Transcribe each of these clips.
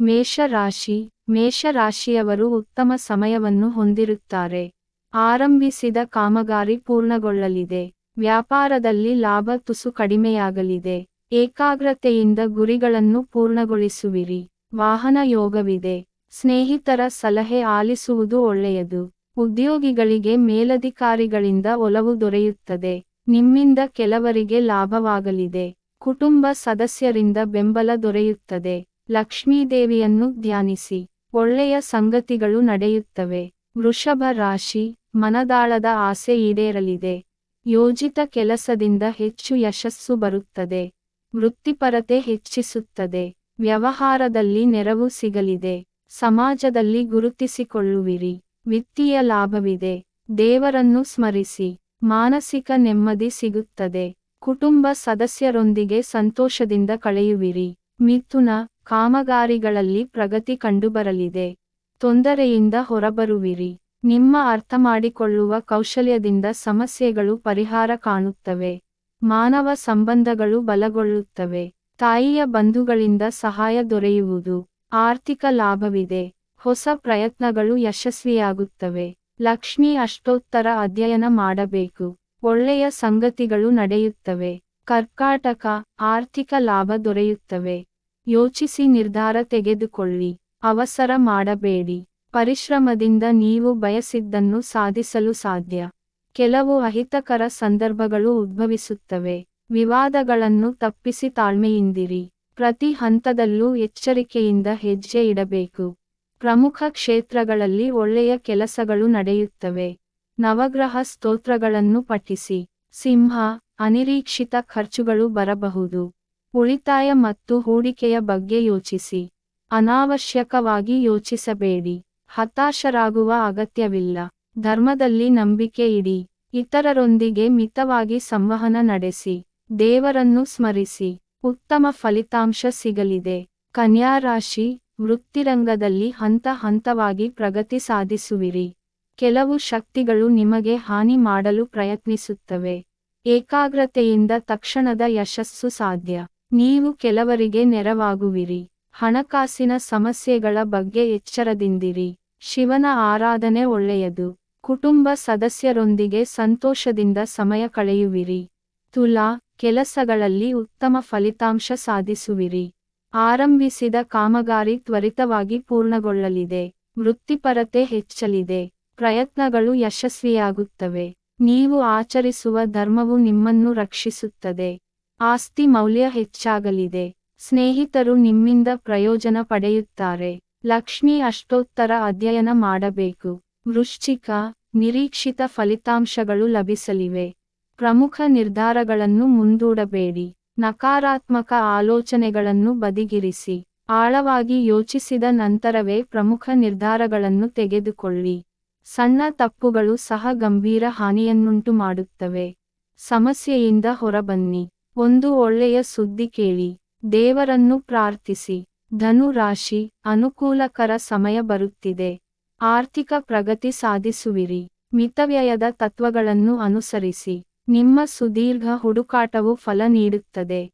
ಮೇಷರಾಶಿ. ಮೇಷರಾಶಿಯವರು ಉತ್ತಮ ಸಮಯವನ್ನು ಹೊಂದಿರುತ್ತಾರೆ. ಆರಂಭಿಸಿದ ಕಾಮಗಾರಿ ಪೂರ್ಣಗೊಳ್ಳಲಿದೆ. ವ್ಯಾಪಾರದಲ್ಲಿ ಲಾಭ ತುಸು ಕಡಿಮೆಯಾಗಲಿದೆ. ಏಕಾಗ್ರತೆಯಿಂದ ಗುರಿಗಳನ್ನು ಪೂರ್ಣಗೊಳಿಸುವಿರಿ. ವಾಹನ ಯೋಗವಿದೆ. ಸ್ನೇಹಿತರ ಸಲಹೆ ಆಲಿಸುವುದು ಒಳ್ಳೆಯದು. ಉದ್ಯೋಗಿಗಳಿಗೆ ಮೇಲಧಿಕಾರಿಗಳಿಂದ ಒಲವು ದೊರೆಯುತ್ತದೆ. ನಿಮ್ಮಿಂದ ಕೆಲವರಿಗೆ ಲಾಭವಾಗಲಿದೆ. ಕುಟುಂಬ ಸದಸ್ಯರಿಂದ ಬೆಂಬಲ ದೊರೆಯುತ್ತದೆ. ಲಕ್ಷ್ಮೀದೇವಿಯನ್ನು ಧ್ಯಾನಿಸಿ. ಒಳ್ಳೆಯ ಸಂಗತಿಗಳು ನಡೆಯುತ್ತವೆ. ವೃಷಭ ರಾಶಿ. ಮನದಾಳದ ಆಸೆ ಈಡೇರಲಿದೆ. ಯೋಜಿತ ಕೆಲಸದಿಂದ ಹೆಚ್ಚು ಯಶಸ್ಸು ಬರುತ್ತದೆ. ವೃತ್ತಿಪರತೆ ಹೆಚ್ಚಿಸುತ್ತದೆ. ವ್ಯವಹಾರದಲ್ಲಿ ನೆರವು ಸಿಗಲಿದೆ. ಸಮಾಜದಲ್ಲಿ ಗುರುತಿಸಿಕೊಳ್ಳುವಿರಿ. ವಿತ್ತೀಯ ಲಾಭವಿದೆ. ದೇವರನ್ನು ಸ್ಮರಿಸಿ. ಮಾನಸಿಕ ನೆಮ್ಮದಿ ಸಿಗುತ್ತದೆ. ಕುಟುಂಬ ಸದಸ್ಯರೊಂದಿಗೆ ಸಂತೋಷದಿಂದ ಕಳೆಯುವಿರಿ. ಮಿಥುನ. ಕಾಮಗಾರಿಗಳಲ್ಲಿ ಪ್ರಗತಿ ಕಂಡುಬರಲಿದೆ. ತೊಂದರೆಯಿಂದ ಹೊರಬರುವಿರಿ. ನಿಮ್ಮ ಅರ್ಥಮಾಡಿಕೊಳ್ಳುವ ಕೌಶಲ್ಯದಿಂದ ಸಮಸ್ಯೆಗಳು ಪರಿಹಾರ ಕಾಣುತ್ತವೆ. ಮಾನವ ಸಂಬಂಧಗಳು ಬಲಗೊಳ್ಳುತ್ತವೆ. ತಾಯಿಯ ಬಂಧುಗಳಿಂದ ಸಹಾಯ ದೊರೆಯುವುದು. ಆರ್ಥಿಕ ಲಾಭವಿದೆ. ಹೊಸ ಪ್ರಯತ್ನಗಳು ಯಶಸ್ವಿಯಾಗುತ್ತವೆ. ಲಕ್ಷ್ಮೀ ಅಷ್ಟೋತ್ತರ ಅಧ್ಯಯನ ಮಾಡಬೇಕು. ಒಳ್ಳೆಯ ಸಂಗತಿಗಳು ನಡೆಯುತ್ತವೆ. ಕರ್ಕಾಟಕ. ಆರ್ಥಿಕ ಲಾಭ ದೊರೆಯುತ್ತವೆ. ಯೋಚಿಸಿ ನಿರ್ಧಾರ ತೆಗೆದುಕೊಳ್ಳಿ. ಅವಸರ ಮಾಡಬೇಡಿ. ಪರಿಶ್ರಮದಿಂದ ನೀವು ಬಯಸಿದ್ದನ್ನು ಸಾಧಿಸಲು ಸಾಧ್ಯ. ಕೆಲವು ಅಹಿತಕರ ಸಂದರ್ಭಗಳು ಉದ್ಭವಿಸುತ್ತವೆ. ವಿವಾದಗಳನ್ನು ತಪ್ಪಿಸಿ ತಾಳ್ಮೆಯಿಂದಿರಿ. ಪ್ರತಿ ಹಂತದಲ್ಲೂ ಎಚ್ಚರಿಕೆಯಿಂದ ಹೆಜ್ಜೆ ಇಡಬೇಕು. ಪ್ರಮುಖ ಕ್ಷೇತ್ರಗಳಲ್ಲಿ ಒಳ್ಳೆಯ ಕೆಲಸಗಳು ನಡೆಯುತ್ತವೆ. ನವಗ್ರಹ ಸ್ತೋತ್ರಗಳನ್ನು ಪಠಿಸಿ. ಸಿಂಹ. ಅನಿರೀಕ್ಷಿತ ಖರ್ಚುಗಳು ಬರಬಹುದು. ಉಳಿತಾಯ ಮತ್ತು ಹೂಡಿಕೆಯ ಬಗ್ಗೆ ಯೋಚಿಸಿ. ಅನಾವಶ್ಯಕವಾಗಿ ಯೋಚಿಸಬೇಡಿ. ಹತಾಶರಾಗುವ ಅಗತ್ಯವಿಲ್ಲ. ಧರ್ಮದಲ್ಲಿ ನಂಬಿಕೆ ಇಡಿ. ಇತರರೊಂದಿಗೆ ಮಿತವಾಗಿ ಸಂವಹನ ನಡೆಸಿ. ದೇವರನ್ನು ಸ್ಮರಿಸಿ. ಉತ್ತಮ ಫಲಿತಾಂಶ ಸಿಗಲಿದೆ. ಕನ್ಯಾ ರಾಶಿ. ವೃತ್ತಿರಂಗದಲ್ಲಿ ಹಂತ ಹಂತವಾಗಿ ಪ್ರಗತಿ ಸಾಧಿಸುವಿರಿ. ಕೆಲವು ಶಕ್ತಿಗಳು ನಿಮಗೆ ಹಾನಿ ಮಾಡಲು ಪ್ರಯತ್ನಿಸುತ್ತವೆ. ಏಕಾಗ್ರತೆಯಿಂದ ತಕ್ಷಣದ ಯಶಸ್ಸು ಸಾಧ್ಯ. ನೀವು ಕೆಲವರಿಗೆ ನೆರವಾಗುವಿರಿ. ಹಣಕಾಸಿನ ಸಮಸ್ಯೆಗಳ ಬಗ್ಗೆ ಎಚ್ಚರದಿಂದಿರಿ. ಶಿವನ ಆರಾಧನೆ ಒಳ್ಳೆಯದು. ಕುಟುಂಬ ಸದಸ್ಯರೊಂದಿಗೆ ಸಂತೋಷದಿಂದ ಸಮಯ ಕಳೆಯುವಿರಿ. ತುಲಾ. ಕೆಲಸಗಳಲ್ಲಿ ಉತ್ತಮ ಫಲಿತಾಂಶ ಸಾಧಿಸುವಿರಿ. ಆರಂಭಿಸಿದ ಕಾಮಗಾರಿ ತ್ವರಿತವಾಗಿ ಪೂರ್ಣಗೊಳ್ಳಲಿದೆ. ವೃತ್ತಿಪರತೆ ಹೆಚ್ಚಲಿದೆ. ಪ್ರಯತ್ನಗಳು ಯಶಸ್ವಿಯಾಗುತ್ತವೆ. ನೀವು ಆಚರಿಸುವ ಧರ್ಮವು ನಿಮ್ಮನ್ನು ರಕ್ಷಿಸುತ್ತದೆ. ಆಸ್ತಿ ಮೌಲ್ಯ ಹೆಚ್ಚಾಗಲಿದೆ. ಸ್ನೇಹಿತರು ನಿಮ್ಮಿಂದ ಪ್ರಯೋಜನ ಪಡೆಯುತ್ತಾರೆ. ಲಕ್ಷ್ಮೀ ಅಷ್ಟೋತ್ತರ ಅಧ್ಯಯನ ಮಾಡಬೇಕು. ವೃಶ್ಚಿಕ. ನಿರೀಕ್ಷಿತ ಫಲಿತಾಂಶಗಳು ಲಭಿಸಲಿವೆ. ಪ್ರಮುಖ ನಿರ್ಧಾರಗಳನ್ನು ಮುಂದೂಡಬೇಡಿ. ನಕಾರಾತ್ಮಕ ಆಲೋಚನೆಗಳನ್ನು ಬದಿಗಿರಿಸಿ. ಆಳವಾಗಿ ಯೋಚಿಸಿದ ನಂತರವೇ ಪ್ರಮುಖ ನಿರ್ಧಾರಗಳನ್ನು ತೆಗೆದುಕೊಳ್ಳಿ. ಸಣ್ಣ ತಪ್ಪುಗಳು ಸಹ ಗಂಭೀರ ಹಾನಿಯನ್ನುಂಟು ಮಾಡುತ್ತವೆ. ಸಮಸ್ಯೆಯಿಂದ ಹೊರಬನ್ನಿ. ಒಂದು ಒಳ್ಳೆಯ ಸುದ್ದಿ ಕೇಳಿ. ದೇವರನ್ನು ಪ್ರಾರ್ಥಿಸಿ. ಧನು ರಾಶಿ. ಅನುಕೂಲಕರ ಸಮಯ ಬರುತ್ತಿದೆ. ಆರ್ಥಿಕ ಪ್ರಗತಿ ಸಾಧಿಸುವಿರಿ. ಮಿತವ್ಯಯದ ತತ್ವಗಳನ್ನು ಅನುಸರಿಸಿ. ನಿಮ್ಮ ಸುದೀರ್ಘ ಹುಡುಕಾಟವು ಫಲ ನೀಡುತ್ತದೆ.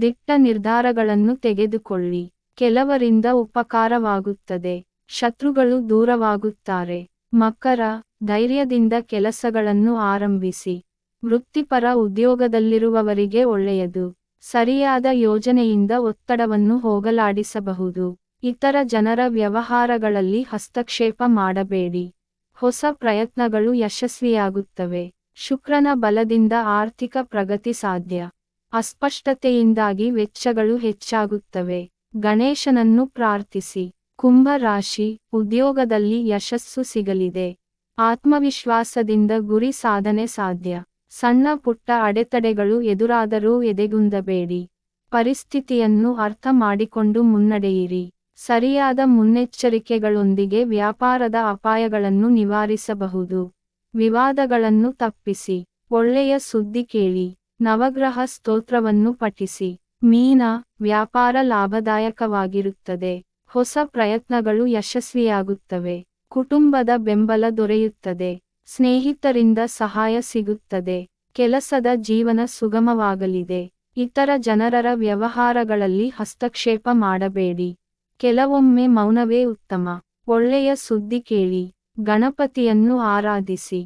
ದಿಟ್ಟ ನಿರ್ಧಾರಗಳನ್ನು ತೆಗೆದುಕೊಳ್ಳಿ. ಕೆಲವರಿಂದ ಉಪಕಾರವಾಗುತ್ತದೆ. ಶತ್ರುಗಳು ದೂರವಾಗುತ್ತಾರೆ. ಮಕರ. ಧೈರ್ಯದಿಂದ ಕೆಲಸಗಳನ್ನು ಆರಂಭಿಸಿ. ವೃತ್ತಿಪರ ಉದ್ಯೋಗದಲ್ಲಿರುವವರಿಗೆ ಒಳ್ಳೆಯದು. ಸರಿಯಾದ ಯೋಜನೆಯಿಂದ ಒತ್ತಡವನ್ನು ಹೋಗಲಾಡಿಸಬಹುದು. ಇತರ ಜನರ ವ್ಯವಹಾರಗಳಲ್ಲಿ ಹಸ್ತಕ್ಷೇಪ ಮಾಡಬೇಡಿ. ಹೊಸ ಪ್ರಯತ್ನಗಳು ಯಶಸ್ವಿಯಾಗುತ್ತವೆ. ಶುಕ್ರನ ಬಲದಿಂದ ಆರ್ಥಿಕ ಪ್ರಗತಿ ಸಾಧ್ಯ. ಅಸ್ಪಷ್ಟತೆಯಿಂದಾಗಿ ವೆಚ್ಚಗಳು ಹೆಚ್ಚಾಗುತ್ತವೆ. ಗಣೇಶನನ್ನು ಪ್ರಾರ್ಥಿಸಿ. ಕುಂಭ ರಾಶಿ. ಉದ್ಯೋಗದಲ್ಲಿ ಯಶಸ್ಸು ಸಿಗಲಿದೆ. ಆತ್ಮವಿಶ್ವಾಸದಿಂದ ಗುರಿ ಸಾಧನೆ ಸಾಧ್ಯ. ಸಣ್ಣ ಪುಟ್ಟ ಅಡೆತಡೆಗಳು ಎದುರಾದರೂ ಎದೆಗುಂದಬೇಡಿ. ಪರಿಸ್ಥಿತಿಯನ್ನು ಅರ್ಥ ಮಾಡಿಕೊಂಡು ಮುನ್ನಡೆಯಿರಿ. ಸರಿಯಾದ ಮುನ್ನೆಚ್ಚರಿಕೆಗಳೊಂದಿಗೆ ವ್ಯಾಪಾರದ ಅಪಾಯಗಳನ್ನು ನಿವಾರಿಸಬಹುದು. ವಿವಾದಗಳನ್ನು ತಪ್ಪಿಸಿ. ಒಳ್ಳೆಯ ಸುದ್ದಿ ಕೇಳಿ. ನವಗ್ರಹ ಸ್ತೋತ್ರವನ್ನು ಪಠಿಸಿ. ಮೀನ. ವ್ಯಾಪಾರ ಲಾಭದಾಯಕವಾಗಿರುತ್ತದೆ. ಹೊಸ ಪ್ರಯತ್ನಗಳು ಯಶಸ್ವಿಯಾಗುತ್ತವೆ. ಕುಟುಂಬದ ಬೆಂಬಲ ದೊರೆಯುತ್ತದೆ. ಸ್ನೇಹಿತರಿಂದ ಸಹಾಯ ಸಿಗುತ್ತದೆ. ಕೆಲಸದ ಜೀವನ ಸುಗಮವಾಗಲಿದೆ. ಇತರ ಜನರ ವ್ಯವಹಾರಗಳಲ್ಲಿ ಹಸ್ತಕ್ಷೇಪ ಮಾಡಬೇಡಿ. ಕೆಲವೊಮ್ಮೆ ಮೌನವೇ ಉತ್ತಮ. ಒಳ್ಳೆಯ ಸುದ್ದಿ ಕೇಳಿ. ಗಣಪತಿಯನ್ನು ಆರಾಧಿಸಿ.